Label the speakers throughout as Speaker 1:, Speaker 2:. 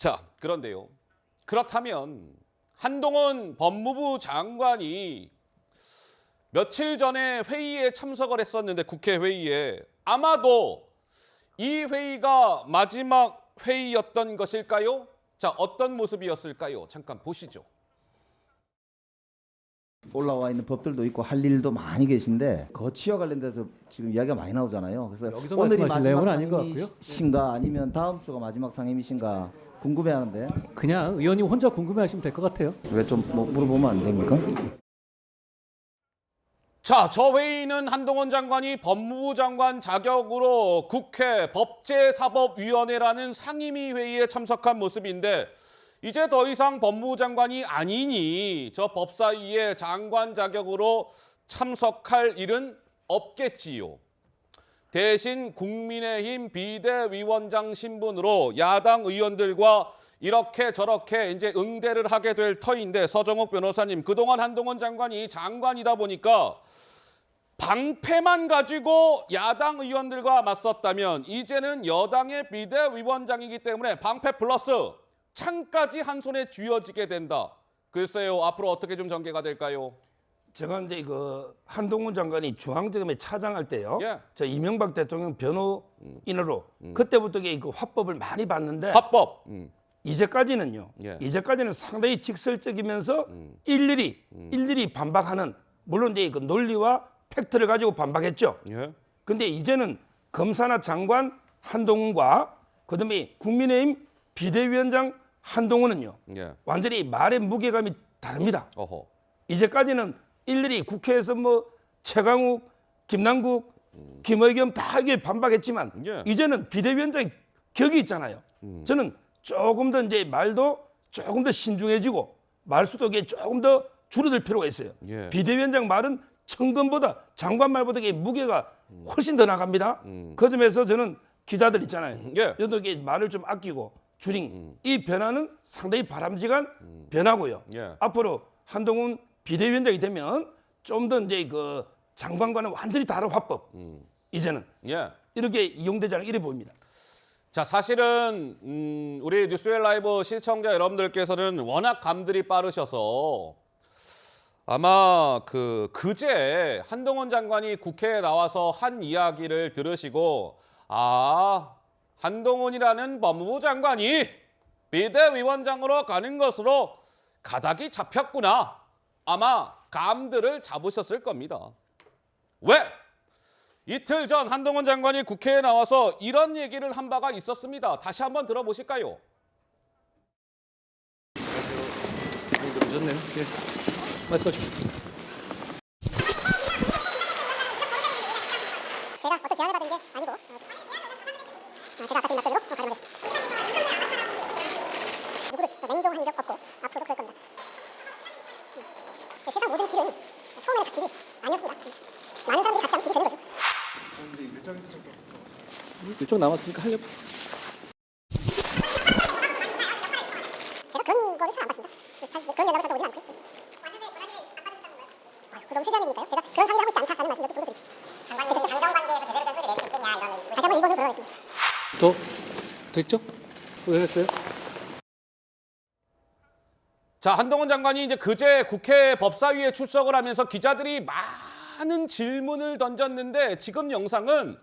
Speaker 1: 자, 그런데요. 그렇다면 한동훈 법무부 장관이 며칠 전에 회의에 참석을 했었는데 국회 회의에 아마도 이 회의가 마지막 회의였던 것일까요? 자, 어떤 모습이었을까요? 잠깐 보시죠.
Speaker 2: 올라와 있는 법들도 있고 할 일도 많이 계신데 거치와 관련돼서 지금 이야기가 많이 나오잖아요. 그래서
Speaker 3: 여기서
Speaker 2: 오늘이
Speaker 3: 말씀하실
Speaker 2: 마지막
Speaker 3: 내용은 아닌 것 같고요.
Speaker 2: 상임이신가 아니면 다음 주가 마지막 상임이신가 궁금해하는데
Speaker 3: 그냥 의원님 혼자 궁금해하시면 될 것 같아요.
Speaker 2: 왜 좀 물어보면 안 됩니까?
Speaker 1: 자, 저 회의는 한동훈 장관이 법무부 장관 자격으로 국회 법제사법위원회라는 상임위 회의에 참석한 모습인데 이제 더 이상 법무부 장관이 아니니 저 법사위의 장관 자격으로 참석할 일은 없겠지요. 대신 국민의힘 비대위원장 신분으로 야당 의원들과 이렇게 저렇게 이제 응대를 하게 될 터인데 서정욱 변호사님, 그동안 한동훈 장관이 장관이다 보니까 방패만 가지고 야당 의원들과 맞섰다면 이제는 여당의 비대위원장이기 때문에 방패 플러스 창까지 한 손에 쥐어지게 된다. 글쎄요, 앞으로 어떻게 좀 전개가 될까요?
Speaker 4: 제가 이제 그 한동훈 장관이 중앙지검에 차장할 때요.
Speaker 1: 예.
Speaker 4: 저 이명박 대통령 변호인으로 그때부터 그 화법을 많이 봤는데
Speaker 1: 합법.
Speaker 4: 이제까지는요.
Speaker 1: 예.
Speaker 4: 이제까지는 상당히 직설적이면서 일일이 반박하는 물론 이제 그 논리와 팩트를 가지고 반박했죠.
Speaker 1: 예.
Speaker 4: 근데 이제는 검사나 장관 한동훈과 그다음에 국민의힘 비대위원장 한동훈은요.
Speaker 1: 예.
Speaker 4: 완전히 말의 무게감이 다릅니다.
Speaker 1: 어허.
Speaker 4: 이제까지는 일일이 국회에서 뭐 최강욱, 김남국, 김의겸 다 이게 반박했지만
Speaker 1: 예.
Speaker 4: 이제는 비대위원장 격이 있잖아요. 저는 조금 더 이제 말도 조금 더 신중해지고 말수도 이게 조금 더 줄어들 필요가 있어요.
Speaker 1: 예.
Speaker 4: 비대위원장 말은 청근보다 장관 말보다 이게 무게가 훨씬 더 나갑니다. 그 점에서 저는 기자들 있잖아요.
Speaker 1: 예.
Speaker 4: 여도 이게 말을 좀 아끼고 줄인 이 변화는 상당히 바람직한 변화고요.
Speaker 1: 예.
Speaker 4: 앞으로 한동훈 비대위원장이 되면 좀 더 이제 그 장관과는 완전히 다른 화법 이제는
Speaker 1: 예.
Speaker 4: 이렇게 이용되지 않을 이래 보입니다.
Speaker 1: 자, 사실은 우리 뉴스웰 라이브 시청자 여러분들께서는 워낙 감들이 빠르셔서 아마 그제 한동훈 장관이 국회에 나와서 한 이야기를 들으시고 아, 한동훈이라는 법무부 장관이 비대위원장으로 가는 것으로 가닥이 잡혔구나. 아마 감들을 잡으셨을 겁니다. 왜? 이틀 전 한동훈 장관이 국회에 나와서 이런 얘기를 한 바가 있었습니다. 다시 한번 들어보실까요?
Speaker 3: 많이 늦었네요. 예. 말씀하십시오.
Speaker 5: 제가 어떤 제안을 받은 게 아니고 제가 아까 드린 답변으로 가름하겠습니다. 누구를 냉정한 적 없고 앞으로도 그럴 겁니다. 세상 모든 길은 처음에는 다 길이 아니었습니다. 많은 사람들이 같이 하면 길이 되는 거죠.
Speaker 3: 일정 남았으니까 하려고.
Speaker 5: 제가 그런 거를 잘 안 봤습니다. 그런 연락을 잠깐 오진 않고요. 너무 세지 않으니까요. 제가 그런 상의를 하고 있지 않다는 말씀도 좀 드리죠. 장관님이 당정관계에서 제대로 된 소리 낼 수 있겠냐 이런. 다시 한번 2번으로 들어가겠습니다.
Speaker 3: 됐죠? 왜 했어요?
Speaker 1: 자, 한동훈 장관이 이제 그제 국회 법사위에 출석을 하면서 기자들이 많은 질문을 던졌는데 지금 영상은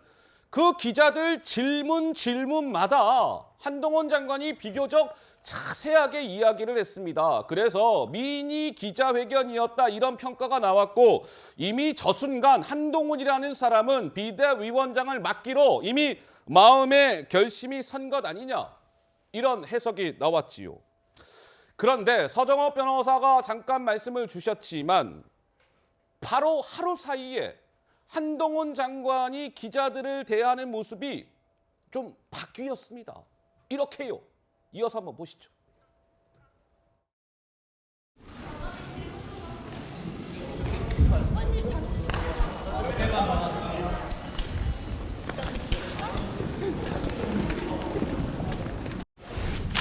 Speaker 1: 그 기자들 질문마다 한동훈 장관이 비교적 자세하게 이야기를 했습니다. 그래서 미니 기자회견이었다 이런 평가가 나왔고 이미 저 순간 한동훈이라는 사람은 비대위원장을 맡기로 이미 마음의 결심이 선 것 아니냐 이런 해석이 나왔지요. 그런데 서정욱 변호사가 잠깐 말씀을 주셨지만 바로 하루 사이에 한동훈 장관이 기자들을 대하는 모습이 좀 바뀌었습니다. 이렇게요. 이어서 한번 보시죠.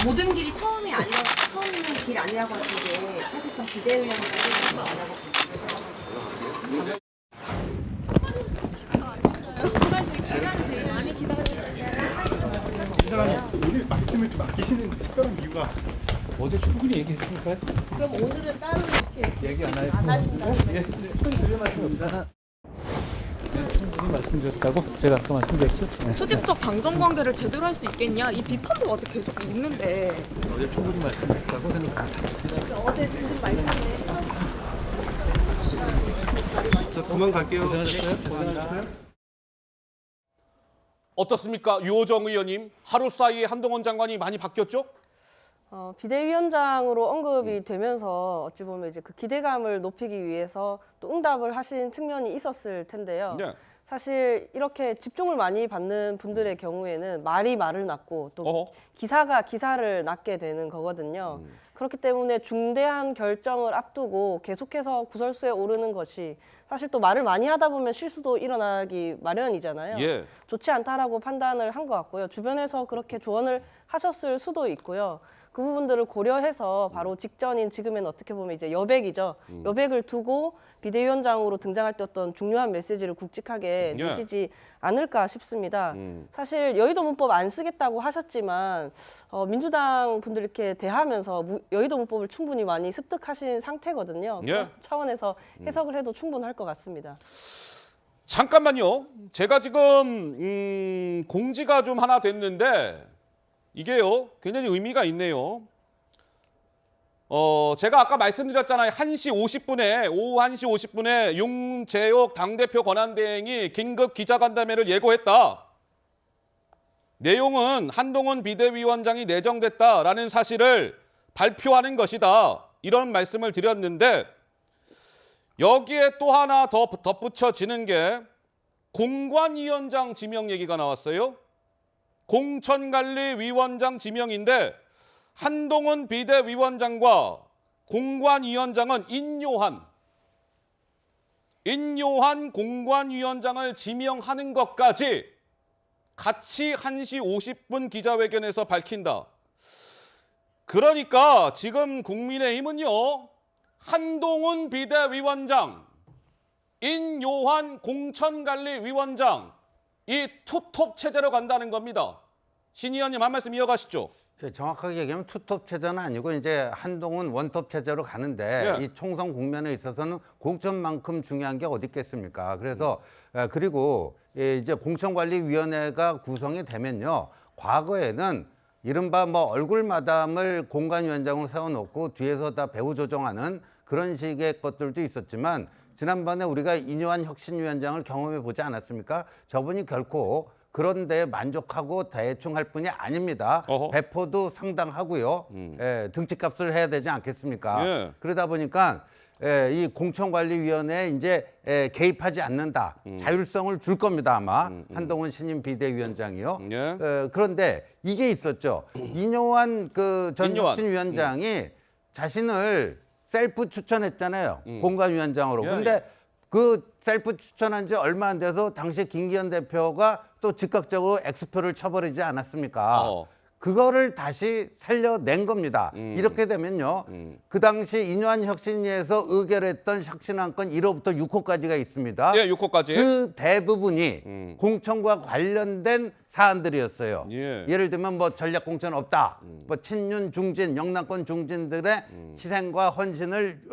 Speaker 6: 모든 길이 처음이 아니라 처음은 길 아니라고 하시는데 사실상 비대위원장이 처음 아니라고 보시죠.
Speaker 7: 많이 기다려요. 말씀을 좀 아끼시는 특별한 이유가
Speaker 3: 어제 충분히 얘기했으니까요.
Speaker 6: 그럼 오늘은 따로 이렇게
Speaker 3: 얘기 안
Speaker 6: 안 하신다는
Speaker 3: 예,
Speaker 6: 말씀.
Speaker 3: 특별히 드릴 말씀이 없습니다. 충분히 말씀드렸다고 제가 아까 말씀드렸죠. 네.
Speaker 8: 수직적 당정관계를 제대로 할 수 있겠냐 이 비판도 아직 계속 있는데
Speaker 3: 어제 충분히 말씀드렸다고 생각합니다.
Speaker 8: 어제 주신 말씀에
Speaker 7: 그만 갈게요.
Speaker 3: 고생하셨어요.
Speaker 1: 어떻습니까? 유호정 의원님, 하루 사이에 한동훈 장관이 많이 바뀌었죠?
Speaker 9: 비대위원장으로 언급이 되면서 어찌 보면 이제 그 기대감을 높이기 위해서 또 응답을 하신 측면이 있었을 텐데요.
Speaker 1: 네.
Speaker 9: 사실 이렇게 집중을 많이 받는 분들의 경우에는 말이 말을 낳고 또
Speaker 1: 어허.
Speaker 9: 기사가 기사를 낳게 되는 거거든요. 그렇기 때문에 중대한 결정을 앞두고 계속해서 구설수에 오르는 것이 사실 또 말을 많이 하다 보면 실수도 일어나기 마련이잖아요.
Speaker 1: 예.
Speaker 9: 좋지 않다라고 판단을 한 것 같고요. 주변에서 그렇게 조언을 하셨을 수도 있고요. 그 부분들을 고려해서 바로 직전인 지금은 어떻게 보면 이제 여백이죠. 여백을 두고 비대위원장으로 등장할 때 어떤 중요한 메시지를 굵직하게
Speaker 1: 예.
Speaker 9: 내시지 않을까 싶습니다. 사실 여의도 문법 안 쓰겠다고 하셨지만 민주당 분들 이렇게 대하면서 여의도 문법을 충분히 많이 습득하신 상태거든요.
Speaker 1: 예.
Speaker 9: 그런 차원에서 해석을 해도 충분할 것 같습니다.
Speaker 1: 잠깐만요. 제가 지금 공지가 좀 하나 됐는데 이게요 굉장히 의미가 있네요. 제가 아까 말씀드렸잖아요. 1시 50분에 오후 1시 50분에 윤재옥 당대표 권한대행이 긴급 기자간담회를 예고했다. 내용은 한동훈 비대위원장이 내정됐다라는 사실을 발표하는 것이다. 이런 말씀을 드렸는데 여기에 또 하나 더 덧붙여지는 게 공관위원장 지명 얘기가 나왔어요. 공천관리위원장 지명인데 한동훈 비대위원장과 공관위원장은 인요한 공관위원장을 지명하는 것까지 같이 1시 50분 기자회견에서 밝힌다. 그러니까 지금 국민의힘은요. 한동훈 비대위원장, 인요한 공천관리위원장 이 투톱 체제로 간다는 겁니다. 신 의원님 한 말씀 이어가시죠.
Speaker 10: 예, 정확하게 얘기하면 투톱 체제는 아니고 이제 한동훈 원톱 체제로 가는데
Speaker 1: 예.
Speaker 10: 이 총선 국면에 있어서는 공천만큼 중요한 게 어디 있겠습니까? 그래서 그리고 이제 공천관리위원회가 구성이 되면요, 과거에는 이른바 뭐 얼굴 마담을 공관위원장으로 세워놓고 뒤에서 다 배후 조정하는 그런 식의 것들도 있었지만 지난번에 우리가 인요한 혁신위원장을 경험해 보지 않았습니까? 저분이 결코 그런 데에 만족하고 대충 할 뿐이 아닙니다.
Speaker 1: 어허.
Speaker 10: 배포도 상당하고요. 예, 등치값을 해야 되지 않겠습니까?
Speaker 1: 예.
Speaker 10: 그러다 보니까 이 공천관리위원회에 이제 개입하지 않는다. 자율성을 줄 겁니다, 아마. 한동훈 신임 비대위원장이요.
Speaker 1: 예.
Speaker 10: 그런데 이게 있었죠. 인요한 그 전
Speaker 1: 인요한.
Speaker 10: 혁신위원장이 자신을 셀프 추천했잖아요. 공관위원장으로.
Speaker 1: 예,
Speaker 10: 근데
Speaker 1: 예.
Speaker 10: 그 셀프 추천한 지 얼마 안 돼서 당시 김기현 대표가 또 즉각적으로 X표를 쳐버리지 않았습니까? 그거를 다시 살려낸 겁니다. 이렇게 되면요. 그 당시 인요한 혁신위에서 의결했던 혁신안건 1호부터 6호까지가 있습니다.
Speaker 1: 예, 6호까지.
Speaker 10: 그 대부분이 공천과 관련된 사안들이었어요.
Speaker 1: 예.
Speaker 10: 예를 들면 뭐 전략공천 없다. 뭐 친윤 중진, 영남권 중진들의 희생과 헌신을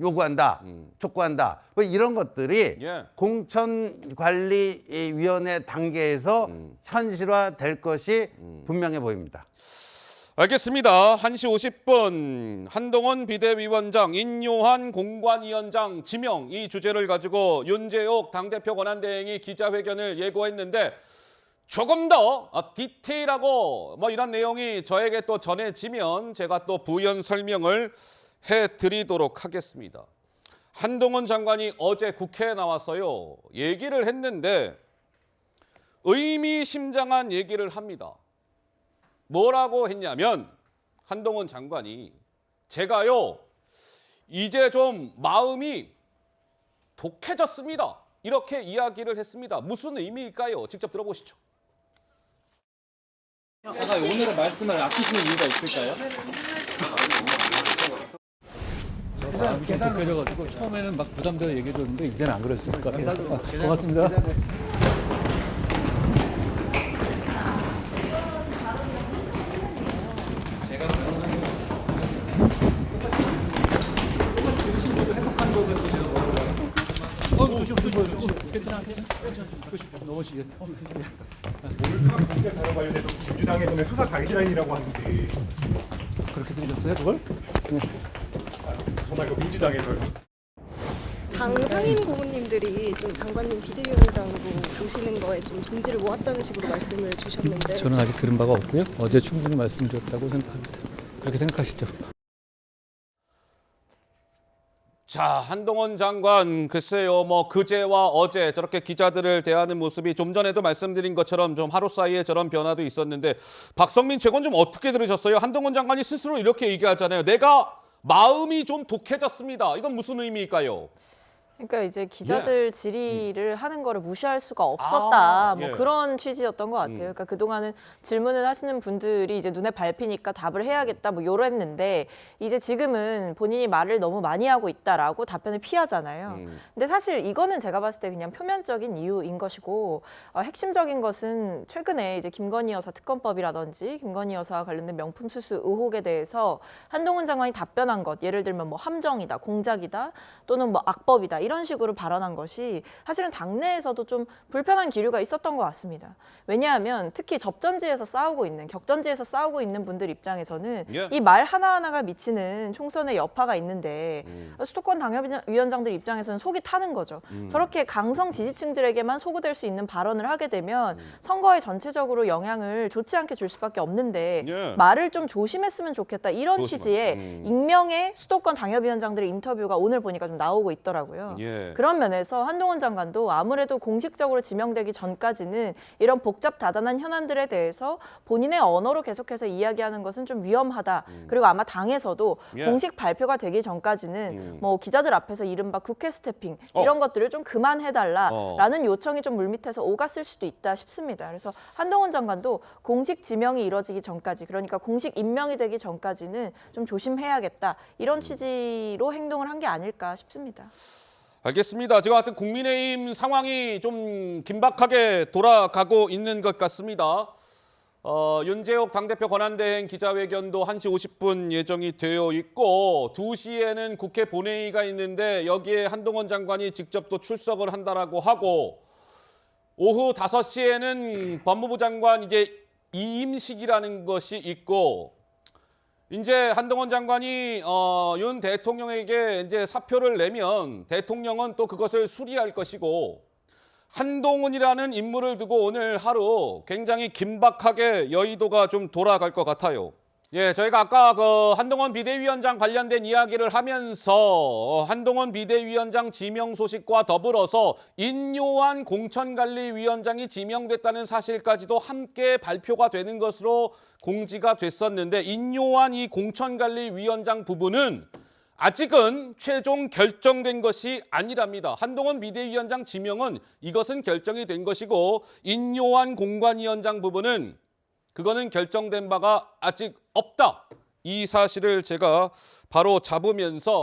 Speaker 10: 요구한다. 촉구한다. 뭐 이런 것들이
Speaker 1: 예.
Speaker 10: 공천관리위원회 단계에서 현실화될 것이 분명해 보입니다.
Speaker 1: 알겠습니다. 1시 50분 한동훈 비대위원장, 인요한 공관위원장 지명 이 주제를 가지고 윤재옥 당대표 권한대행이 기자회견을 예고했는데 조금 더 디테일하고 뭐 이런 내용이 저에게 또 전해지면 제가 또 부연 설명을 해드리도록 하겠습니다. 한동훈 장관이 어제 국회에 나왔어요. 얘기를 했는데 의미심장한 얘기를 합니다. 뭐라고 했냐면 한동훈 장관이 제가요 이제 좀 마음이 독해졌습니다. 이렇게 이야기를 했습니다. 무슨 의미일까요? 직접 들어보시죠.
Speaker 3: 제가 오늘의 말씀을 아끼시는 이유가 있을까요? 마음이 좀 독해져가지고 처음에는 막 부담되어 얘기해줬는데 이제는 안 그럴 수 있을 것 같아요. 고맙습니다. 넘어지겠다.
Speaker 7: 오늘 공개 단어 관련해서 민주당에서는 수사 가이드라인이라고 하는데
Speaker 3: 그렇게 들으셨어요, 그걸?
Speaker 7: 정말 그 민주당에서요.
Speaker 11: 당 상임 고문님들이 좀 장관님 비대위원장으로 보시는 거에 좀 존지를 모았다는 식으로 말씀을 주셨는데
Speaker 3: 저는 아직 들은 바가 없고요. 어제 충분히 말씀드렸다고 생각합니다. 그렇게 생각하시죠?
Speaker 1: 자, 한동훈 장관 글쎄요, 뭐 그제와 어제 저렇게 기자들을 대하는 모습이 좀 전에도 말씀드린 것처럼 좀 하루 사이에 저런 변화도 있었는데 박성민 최고는 좀 어떻게 들으셨어요? 한동훈 장관이 스스로 이렇게 얘기하잖아요. 내가 마음이 좀 독해졌습니다. 이건 무슨 의미일까요?
Speaker 9: 그러니까 이제 기자들 질의를 하는 거를 무시할 수가 없었다. 뭐
Speaker 1: 예.
Speaker 9: 그런 취지였던 것 같아요. 그러니까 그동안은 질문을 하시는 분들이 이제 눈에 밟히니까 답을 해야겠다 뭐 요랬는데 이제 지금은 본인이 말을 너무 많이 하고 있다라고 답변을 피하잖아요. 근데 사실 이거는 제가 봤을 때 그냥 표면적인 이유인 것이고 핵심적인 것은 최근에 이제 김건희 여사 특검법이라든지 김건희 여사와 관련된 명품 수수 의혹에 대해서 한동훈 장관이 답변한 것, 예를 들면 뭐 함정이다, 공작이다, 또는 뭐 악법이다 이런 식으로 발언한 것이 사실은 당내에서도 좀 불편한 기류가 있었던 것 같습니다. 왜냐하면 특히 접전지에서 싸우고 있는, 격전지에서 싸우고 있는 분들 입장에서는 이 말 하나하나가 미치는 총선의 여파가 있는데 수도권 당협위원장들 입장에서는 속이 타는 거죠. 저렇게 강성 지지층들에게만 소구될 수 있는 발언을 하게 되면 선거에 전체적으로 영향을 좋지 않게 줄 수밖에 없는데 말을 좀 조심했으면 좋겠다 이런 취지의 익명의 수도권 당협위원장들의 인터뷰가 오늘 보니까 좀 나오고 있더라고요. 그런 면에서 한동훈 장관도 아무래도 공식적으로 지명되기 전까지는 이런 복잡다단한 현안들에 대해서 본인의 언어로 계속해서 이야기하는 것은 좀 위험하다. 그리고 아마 당에서도 공식 발표가 되기 전까지는 뭐 기자들 앞에서 이른바 국회 스태핑 이런 것들을 좀 그만해달라라는 요청이 좀 물밑에서 오갔을 수도 있다 싶습니다. 그래서 한동훈 장관도 공식 지명이 이뤄지기 전까지, 그러니까 공식 임명이 되기 전까지는 좀 조심해야겠다 이런 취지로 행동을 한 게 아닐까 싶습니다.
Speaker 1: 알겠습니다. 지금 하여튼 국민의힘 상황이 좀 긴박하게 돌아가고 있는 것 같습니다. 윤재옥 당대표 권한대행 기자회견도 1시 50분 예정이 되어 있고 2시에는 국회 본회의가 있는데 여기에 한동훈 장관이 직접 또 출석을 한다라고 하고 오후 5시에는 법무부 장관 이제 이임식이라는 것이 있고 이제 한동훈 장관이 윤 대통령에게 이제 사표를 내면 대통령은 또 그것을 수리할 것이고 한동훈이라는 인물을 두고 오늘 하루 굉장히 긴박하게 여의도가 좀 돌아갈 것 같아요. 예, 저희가 아까 그 한동훈 비대위원장 관련된 이야기를 하면서 한동훈 비대위원장 지명 소식과 더불어서 인요한 공천관리위원장이 지명됐다는 사실까지도 함께 발표가 되는 것으로 공지가 됐었는데 인요한 이 공천관리위원장 부분은 아직은 최종 결정된 것이 아니랍니다. 한동훈 비대위원장 지명은 이것은 결정이 된 것이고 인요한 공관위원장 부분은 그거는 결정된 바가 아직 없다. 이 사실을 제가 바로 잡으면서